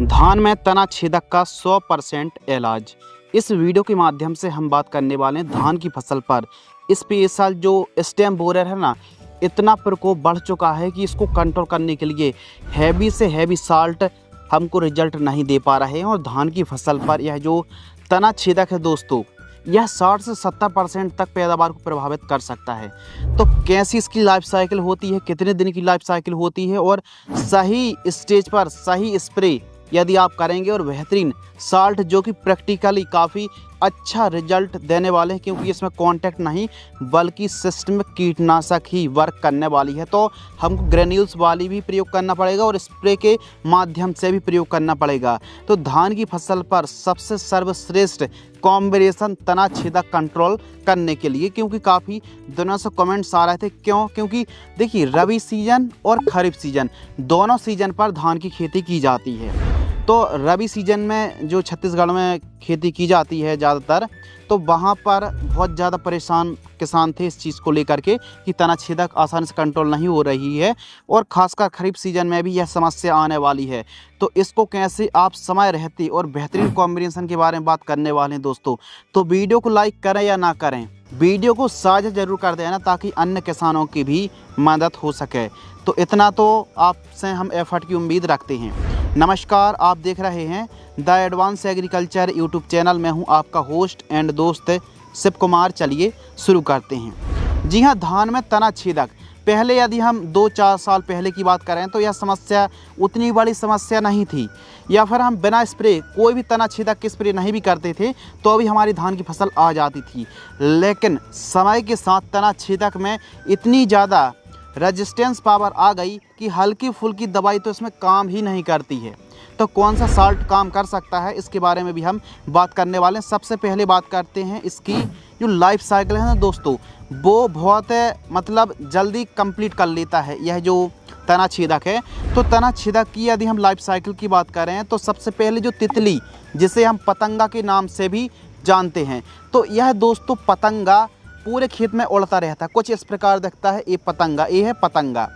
धान में तना छेदक का 100% इलाज। इस वीडियो के माध्यम से हम बात करने वाले हैं धान की फसल पर। इस साल जो स्टेम बोरर है ना, इतना प्रकोप बढ़ चुका है कि इसको कंट्रोल करने के लिए हैवी से हैवी साल्ट हमको रिजल्ट नहीं दे पा रहे हैं। और धान की फसल पर यह जो तना छेदक है दोस्तों, यह 60 से 70% तक पैदावार को प्रभावित कर सकता है। तो कैसी इसकी लाइफ साइकिल होती है, कितने दिन की लाइफ साइकिल होती है, और सही स्टेज पर सही स्प्रे यदि आप करेंगे और बेहतरीन साल्ट जो कि प्रैक्टिकली काफ़ी अच्छा रिजल्ट देने वाले हैं, क्योंकि इसमें कांटेक्ट नहीं बल्कि सिस्टमिक कीटनाशक ही वर्क करने वाली है। तो हमको ग्रेन्यूल्स वाली भी प्रयोग करना पड़ेगा और स्प्रे के माध्यम से भी प्रयोग करना पड़ेगा। तो धान की फसल पर सबसे सर्वश्रेष्ठ कॉम्बिनेशन तना छेदक कंट्रोल करने के लिए, क्योंकि काफ़ी दिनों से कमेंट्स आ रहे थे। क्योंकि देखिए, रबी सीजन और खरीफ सीजन दोनों सीजन पर धान की खेती की जाती है। तो रबी सीजन में जो छत्तीसगढ़ में खेती की जाती है ज़्यादातर, तो वहाँ पर बहुत ज़्यादा परेशान किसान थे इस चीज़ को लेकर के कि तना छेदक आसानी से कंट्रोल नहीं हो रही है, और ख़ासकर खरीफ सीजन में भी यह समस्या आने वाली है। तो इसको कैसे आप समय रहते और बेहतरीन कॉम्बिनेशन के बारे में बात करने वाले हैं दोस्तों। तो वीडियो को लाइक करें या ना करें, वीडियो को साझा जरूर कर देना ताकि अन्य किसानों की भी मदद हो सके। तो इतना तो आपसे हम एफर्ट की उम्मीद रखते हैं। नमस्कार, आप देख रहे हैं the advance agriculture YouTube channel में हूं आपका होस्ट एंड दोस्त शिव कुमार। चलिए शुरू करते हैं। जी हां, धान में तना छेदक, पहले यदि हम 2-4 साल पहले की बात करें तो यह समस्या उतनी बड़ी समस्या नहीं थी, या फिर हम बिना स्प्रे कोई भी तना छेदक के स्प्रे नहीं भी करते थे तो अभी हमारी धान की फसल आ जाती थी। लेकिन समय के साथ तना छेदक में इतनी ज़्यादा रेजिस्टेंस पावर आ गई कि हल्की फुल्की दवाई तो इसमें काम ही नहीं करती है। तो कौन सा साल्ट काम कर सकता है, इसके बारे में भी हम बात करने वाले हैं। सबसे पहले बात करते हैं इसकी जो लाइफ साइकिल है ना दोस्तों, वो बहुत मतलब जल्दी कंप्लीट कर लेता है यह जो तना छेदक है। तो तना छेदक की यदि हम लाइफ साइकिल की बात करें तो सबसे पहले जो तितली, जिसे हम पतंगा के नाम से भी जानते हैं, तो यह दोस्तों पतंगा पूरे खेत में उड़ता रहता है। कुछ इस प्रकार दिखता है, ये पतंगा, ये है पतंगा।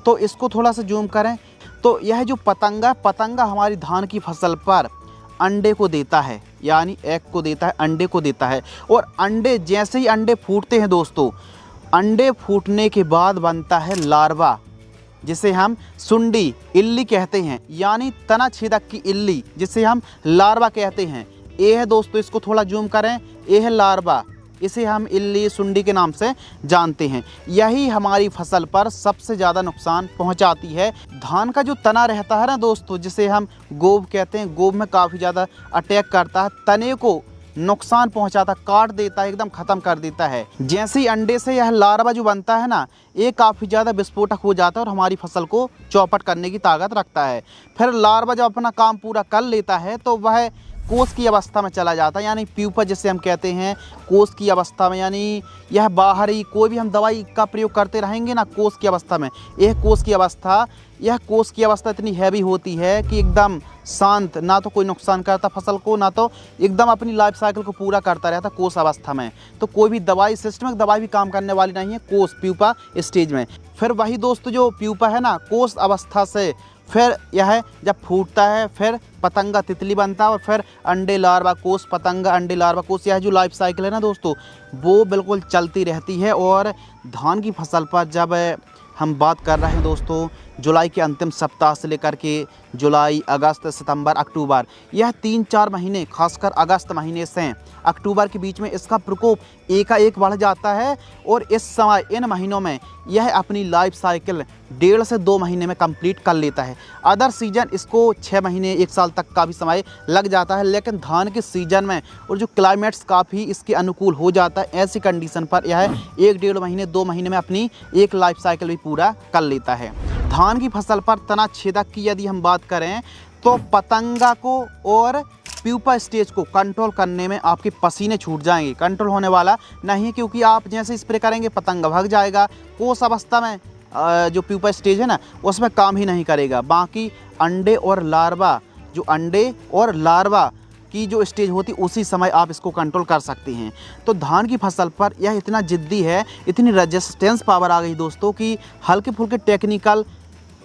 तो इसको थोड़ा सा जूम करें तो यह जो पतंगा हमारी धान की फसल पर अंडे को देता है, यानी एग को देता है, अंडे को देता है। और अंडे जैसे ही अंडे फूटते हैं दोस्तों, अंडे फूटने के बाद बनता है लार्वा, जिसे हम सुंडी इल्ली कहते हैं, यानी तना छेदक की इल्ली, जिसे हम लार्वा कहते हैं। ये है दोस्तों, इसको थोड़ा जूम करें, ये है लार्वा, इसे हम इल्ली सुंडी के नाम से जानते हैं। यही हमारी फसल पर सबसे ज़्यादा नुकसान पहुंचाती है। धान का जो तना रहता है ना दोस्तों, जिसे हम गोब कहते हैं, गोब में काफ़ी ज़्यादा अटैक करता है, तने को नुकसान पहुंचाता, काट देता है, एकदम ख़त्म कर देता है। जैसे ही अंडे से यह लार्वा जो बनता है ना, ये काफ़ी ज़्यादा विस्फोटक हो जाता है और हमारी फसल को चौपट करने की ताकत रखता है। फिर लार्वा जब अपना काम पूरा कर लेता है तो वह कोष की अवस्था में चला जाता है, यानी प्यूपा जिसे हम कहते हैं, कोष की अवस्था में। यानी यह बाहरी कोई भी हम दवाई का प्रयोग करते रहेंगे ना कोष की अवस्था में, यह कोष की अवस्था इतनी हैवी होती है कि एकदम शांत, ना तो कोई नुकसान करता फसल को, ना तो एकदम अपनी लाइफ साइकिल को पूरा करता रहता कोष अवस्था में। तो कोई भी दवाई, सिस्टमिक दवाई भी काम करने वाली नहीं है कोष प्यूपा स्टेज में। फिर वही दोस्तों जो प्यूपा है ना, कोष अवस्था से फिर यह जब फूटता है, फिर पतंगा तितली बनता है, और फिर अंडे लार्वा कोष, पतंगा अंडे लार्वा कोष, यह जो लाइफ साइकिल है ना दोस्तों, वो बिल्कुल चलती रहती है। और धान की फसल पर जब हम बात कर रहे हैं दोस्तों, जुलाई के अंतिम सप्ताह से लेकर के जुलाई, अगस्त, सितंबर, अक्टूबर, यह 3-4 महीने, खासकर अगस्त महीने से अक्टूबर के बीच में इसका प्रकोप एकाएक बढ़ जाता है। और इस समय इन महीनों में यह अपनी लाइफ साइकिल 1.5 से 2 महीने में कंप्लीट कर लेता है। अदर सीजन इसको 6 महीने 1 साल तक का भी समय लग जाता है, लेकिन धान के सीजन में और जो क्लाइमेट्स काफ़ी इसके अनुकूल हो जाता है, ऐसी कंडीशन पर यह 1-1.5 महीने 2 महीने में अपनी एक लाइफ साइकिल भी पूरा कर लेता है। धान की फसल पर तना छेदक की यदि हम बात करें तो पतंगा को और प्यूपा स्टेज को कंट्रोल करने में आपके पसीने छूट जाएंगे। कंट्रोल होने वाला नहीं है, क्योंकि आप जैसे स्प्रे करेंगे पतंगा भाग जाएगा। कोष अवस्था में जो प्यूपा स्टेज है ना, उसमें काम ही नहीं करेगा। बाकी अंडे और लार्वा, जो अंडे और लार्वा की जो स्टेज होती है, उसी समय आप इसको कंट्रोल कर सकते हैं। तो धान की फसल पर यह इतना जिद्दी है, इतनी रेजिस्टेंस पावर आ गई दोस्तों कि हल्के फुल्के टेक्निकल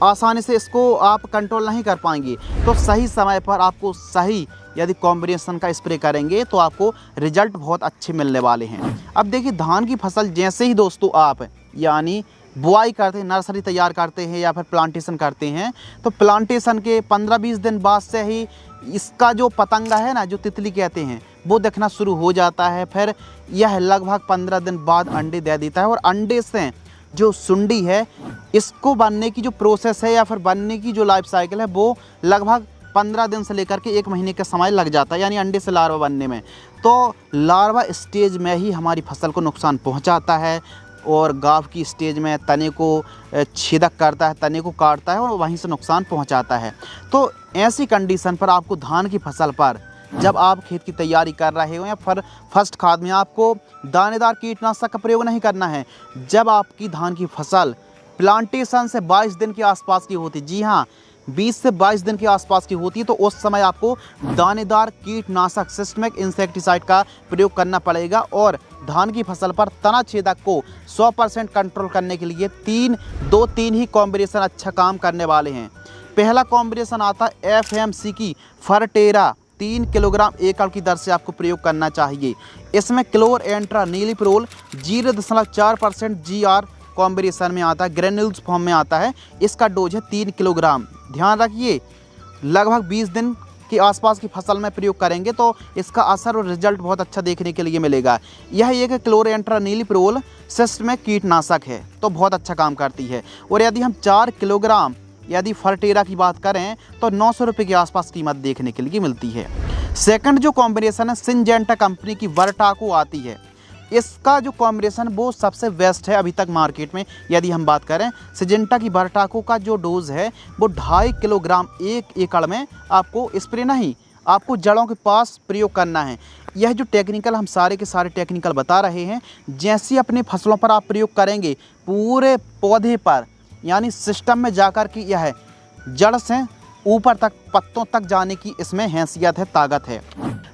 आसानी से इसको आप कंट्रोल नहीं कर पाएंगे। तो सही समय पर आपको सही यदि कॉम्बिनेशन का स्प्रे करेंगे तो आपको रिजल्ट बहुत अच्छे मिलने वाले हैं। अब देखिए धान की फसल जैसे ही दोस्तों आप यानी बुआई करते हैं, नर्सरी तैयार करते हैं या फिर प्लांटेशन करते हैं, तो प्लांटेशन के 15-20 दिन बाद से ही इसका जो पतंगा है ना, जो तितली कहते हैं, वो दिखना शुरू हो जाता है। फिर यह लगभग 15 दिन बाद अंडे दे देता है और अंडे से जो सुंडी है इसको बनने की जो प्रोसेस है या फिर बनने की जो लाइफ साइकिल है वो लगभग 15 दिन से लेकर के 1 महीने का समय लग जाता है, यानी अंडे से लार्वा बनने में। तो लार्वा स्टेज में ही हमारी फसल को नुकसान पहुंचाता है और गाँव की स्टेज में तने को छेदक करता है, तने को काटता है और वहीं से नुकसान पहुंचाता है। तो ऐसी कंडीशन पर आपको धान की फसल पर जब आप खेत की तैयारी कर रहे हो या फिर फर्स्ट खाद में आपको दानेदार कीटनाशक का प्रयोग नहीं करना है। जब आपकी धान की फसल प्लांटेशन से 22 दिन के आसपास की होती, जी हाँ 20 से 22 दिन के आसपास की होती है, तो उस समय आपको दानेदार कीटनाशक सिस्टमिक इंसेक्टिसाइड का प्रयोग करना पड़ेगा। और धान की फसल पर तना छेदक को 100% कंट्रोल करने के लिए 3 ही कॉम्बिनेशन अच्छा काम करने वाले हैं। पहला कॉम्बिनेशन आता है FMC की फर्टेरा 3 किलोग्राम एकड़ की दर से आपको प्रयोग करना चाहिए। इसमें क्लोरएंट्रा नीलिप्रोल 0.4% GR कॉम्बिनेशन में आता है, ग्रेन्यूल्स फॉर्म में आता है। इसका डोज है 3 किलोग्राम। ध्यान रखिए लगभग 20 दिन के आसपास की फसल में प्रयोग करेंगे तो इसका असर और रिजल्ट बहुत अच्छा देखने के लिए मिलेगा। यह एक क्लोरएंट्रा नीलिप्रोल सिस्टमिक कीटनाशक है, तो बहुत अच्छा काम करती है। और यदि हम 4 किलोग्राम यदि फर्टेरा की बात करें तो 900 रुपये के आसपास कीमत देखने के लिए मिलती है। सेकंड जो कॉम्बिनेशन है सिंजेंटा कंपनी की वर्टाको आती है। इसका जो कॉम्बिनेशन वो सबसे बेस्ट है अभी तक मार्केट में। यदि हम बात करें सिंजेंटा की वर्टाको का जो डोज है वो 2.5 किलोग्राम 1 एकड़ में आपको स्प्रे नहीं, आपको जड़ों के पास प्रयोग करना है। यह जो टेक्निकल हम सारे के सारे टेक्निकल बता रहे हैं, जैसे अपने फसलों पर आप प्रयोग करेंगे पूरे पौधे पर यानी सिस्टम में जाकर के यह जड़ से ऊपर तक पत्तों तक जाने की इसमें हैसियत है, ताकत है।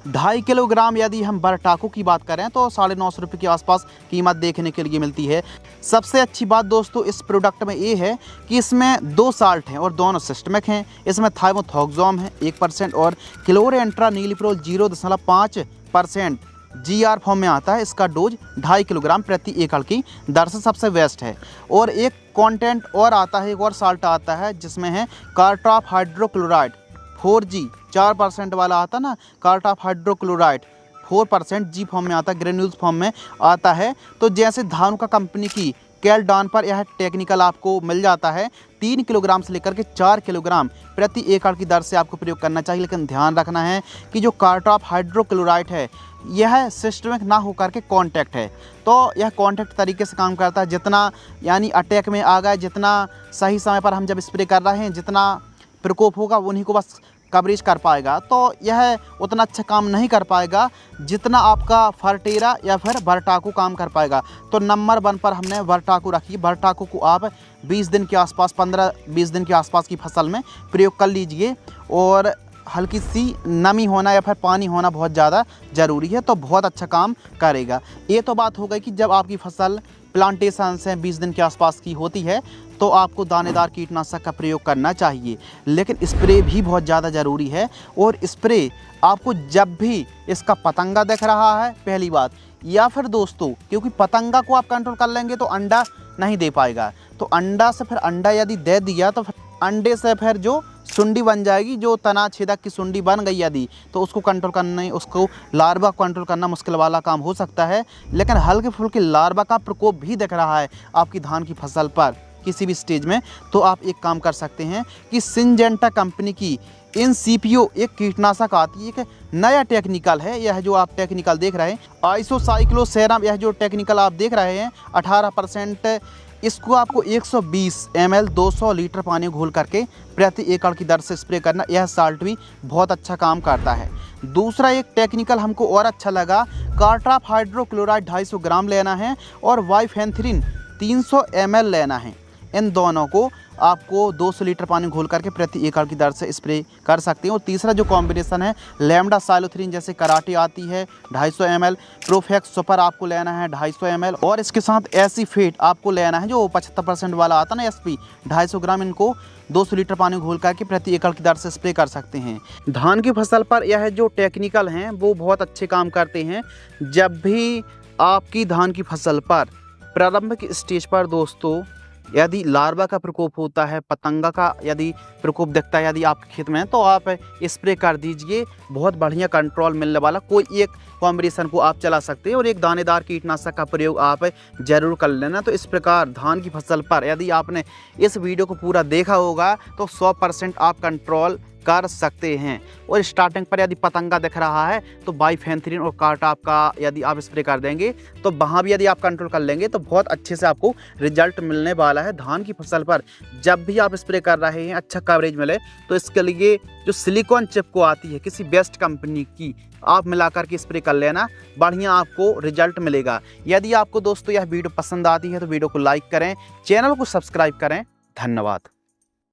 2.5 किलोग्राम यदि हम वर्टाको की बात करें तो 950 रुपये के आसपास कीमत देखने के लिए मिलती है। सबसे अच्छी बात दोस्तों इस प्रोडक्ट में ये है कि इसमें 2 साल्ट हैं और दोनों सिस्टमिक हैं। इसमें थाइमोथोक्सोम है 1% और क्लोरएंट्रा नीलिप्रोल 0.5% GR फॉर्म में आता है। इसका डोज 2.5 किलोग्राम प्रति एकड़ की दर से सबसे बेस्ट है। और एक कंटेंट और आता है, एक और साल्ट आता है जिसमें है कार्टाप हाइड्रोक्लोराइड 4G 4% वाला आता ना, कार्टाप हाइड्रोक्लोराइड 4% G फॉर्म में आता है, ग्रेन्यूल्स फॉर्म में आता है। तो जैसे धानुका कंपनी की कैलडान पर यह टेक्निकल आपको मिल जाता है। 3 किलोग्राम से लेकर के 4 किलोग्राम प्रति एकड़ की दर से आपको प्रयोग करना चाहिए। लेकिन ध्यान रखना है कि जो कार्टाप हाइड्रोक्लोराइड है यह सिस्टमिक ना होकर के कॉन्टैक्ट है, तो यह कॉन्टैक्ट तरीके से काम करता है। जितना यानी अटैक में आ गए, जितना सही समय पर हम जब स्प्रे कर रहे हैं, जितना प्रकोप होगा उन्हीं को बस कवरेज कर पाएगा। तो यह उतना अच्छा काम नहीं कर पाएगा जितना आपका फर्टेरा या फिर वर्टाको काम कर पाएगा। तो नंबर 1 पर हमने वर्टाको रखी। वर्टाको को आप 20 दिन के आसपास 15-20 दिन के आसपास की फसल में प्रयोग कर लीजिए। और हल्की सी नमी होना या फिर पानी होना बहुत ज़्यादा ज़रूरी है, तो बहुत अच्छा काम करेगा। ये तो बात हो गई कि जब आपकी फसल प्लांटेशन से 20 दिन के आसपास की होती है तो आपको दानेदार कीटनाशक का प्रयोग करना चाहिए। लेकिन स्प्रे भी बहुत ज़्यादा ज़रूरी है। और स्प्रे आपको जब भी इसका पतंगा दिख रहा है पहली बात, या फिर दोस्तों क्योंकि पतंगा को आप कंट्रोल कर लेंगे तो अंडा नहीं दे पाएगा। तो अंडा से फिर अंडा यदि दे दिया तो फिर अंडे से फिर जो सुंडी बन जाएगी, जो तना छेदक की सुंडी बन गई यदि, तो उसको कंट्रोल करना, उसको लार्वा कंट्रोल करना मुश्किल वाला काम हो सकता है। लेकिन हल्के फुल्के लार्वा का प्रकोप भी दिख रहा है आपकी धान की फसल पर किसी भी स्टेज में, तो आप एक काम कर सकते हैं कि सिंजेंटा कंपनी की InCipio एक कीटनाशक आती है, एक नया टेक्निकल है। यह जो आप टेक्निकल देख रहे हैं आइसोसाइक्लोसेराम, यह जो टेक्निकल आप देख रहे हैं 18%, इसको आपको 120 ml 200 लीटर पानी घोल करके प्रति एकड़ की दर से स्प्रे करना। यह साल्ट भी बहुत अच्छा काम करता है। दूसरा एक टेक्निकल हमको और अच्छा लगा, कार्टाप हाइड्रोक्लोराइड 250 ग्राम लेना है और वाइफेंथ्रिन 300 ml लेना है। इन दोनों को आपको 200 लीटर पानी घोल करके प्रति एकड़ की दर से स्प्रे कर सकते हैं। और तीसरा जो कॉम्बिनेशन है लैम्डा साइलोथ्रीन, जैसे कराटे आती है 250 ml, प्रोफेक्स सुपर आपको लेना है 250 ml, और इसके साथ एसीफेट आपको लेना है जो 75% वाला आता है ना SP 250 ग्राम। इनको 200 लीटर पानी घोल करके प्रति एकड़ की दर से स्प्रे कर सकते हैं। धान की फसल पर यह जो टेक्निकल हैं वो बहुत अच्छे काम करते हैं। जब भी आपकी धान की फसल पर प्रारंभिक स्टेज पर दोस्तों यदि लार्वा का प्रकोप होता है, पतंगा का यदि प्रकोप दिखता है यदि आपके खेत में, तो आप स्प्रे कर दीजिए। बहुत बढ़िया कंट्रोल मिलने वाला। कोई एक कॉम्बिनेशन को आप चला सकते हैं और एक दानेदार कीटनाशक का प्रयोग आप जरूर कर लेना। तो इस प्रकार धान की फसल पर यदि आपने इस वीडियो को पूरा देखा होगा तो 100% आप कंट्रोल कर सकते हैं। और स्टार्टिंग पर यदि पतंगा दिख रहा है तो बाइफेंथ्रिन और कार्टाप का यदि आप स्प्रे कर देंगे तो वहाँ भी यदि आप कंट्रोल कर लेंगे तो बहुत अच्छे से आपको रिजल्ट मिलने वाला है। धान की फसल पर जब भी आप स्प्रे कर रहे हैं अच्छा कवरेज मिले तो इसके लिए जो सिलिकॉन चिप को आती है किसी बेस्ट कंपनी की, आप मिलाकर के स्प्रे कर लेना, बढ़िया आपको रिजल्ट मिलेगा। यदि आपको दोस्तों यह वीडियो पसंद आती है तो वीडियो को लाइक करें, चैनल को सब्सक्राइब करें। धन्यवाद।